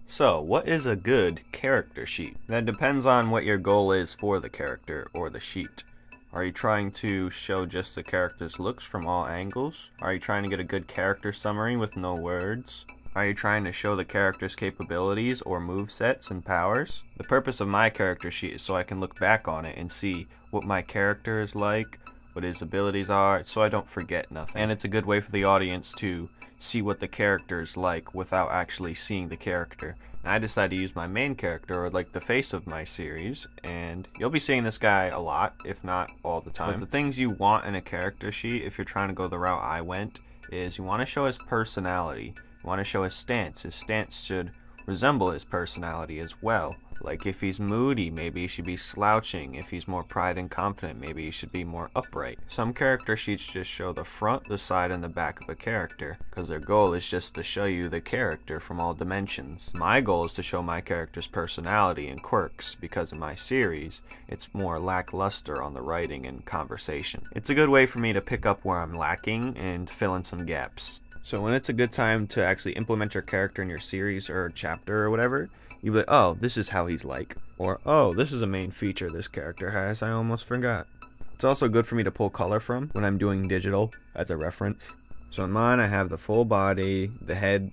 So, what is a good character sheet? That depends on what your goal is for the character or the sheet. Are you trying to show just the character's looks from all angles? Are you trying to get a good character summary with no words? Are you trying to show the character's capabilities or movesets and powers? The purpose of my character sheet is so I can look back on it and see what my character is like, what his abilities are, so I don't forget nothing. And it's a good way for the audience to see what the character is like without actually seeing the character. And I decided to use my main character, or like the face of my series, and you'll be seeing this guy a lot, if not all the time. But the things you want in a character sheet, if you're trying to go the route I went, is you want to show his personality. You want to show his stance. His stance should resemble his personality as well. Like if he's moody, maybe he should be slouching. If he's more pride and confident, maybe he should be more upright. Some character sheets just show the front, the side, and the back of a character, because their goal is just to show you the character from all dimensions. My goal is to show my character's personality and quirks, because in my series, it's more lackluster on the writing and conversation. It's a good way for me to pick up where I'm lacking and fill in some gaps. So when it's a good time to actually implement your character in your series or chapter or whatever, you'll be like, oh, this is how he's like. Or, oh, this is a main feature this character has, I almost forgot. It's also good for me to pull color from when I'm doing digital as a reference. So in mine, I have the full body, the head,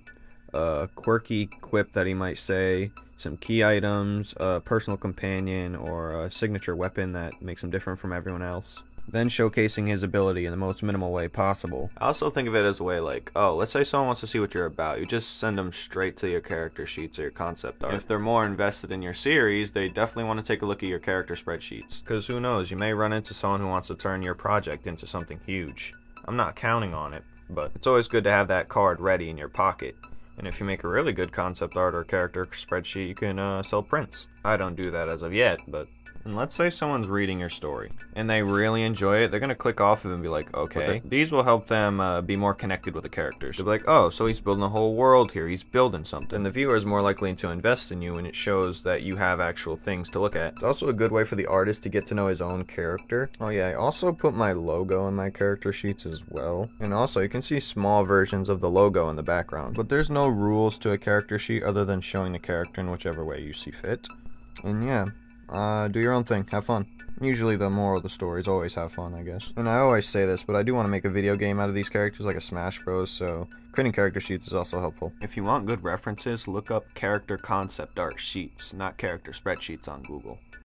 quirky quip that he might say, some key items, a personal companion, or a signature weapon that makes him different from everyone else. Then showcasing his ability in the most minimal way possible. I also think of it as a way like, oh, let's say someone wants to see what you're about. You just send them straight to your character sheets or your concept art. If they're more invested in your series, they definitely want to take a look at your character spreadsheets. Because who knows, you may run into someone who wants to turn your project into something huge. I'm not counting on it, but it's always good to have that card ready in your pocket. And if you make a really good concept art or character spreadsheet, you can sell prints. I don't do that as of yet, but... And let's say someone's reading your story and they really enjoy it, they're going to click off of it and be like, okay, these will help them be more connected with the characters. They'll be like, oh, so he's building a whole world here, he's building something. And the viewer is more likely to invest in you, and it shows that you have actual things to look at. It's also a good way for the artist to get to know his own character. Oh yeah, I also put my logo in my character sheets as well. And also you can see small versions of the logo in the background. But there's no rules to a character sheet other than showing the character in whichever way you see fit. And yeah. Do your own thing, have fun. Usually the moral of the story is always have fun, I guess. And I always say this, but I do want to make a video game out of these characters, like a Smash Bros, so creating character sheets is also helpful. If you want good references, look up character concept art sheets, not character spreadsheets on Google.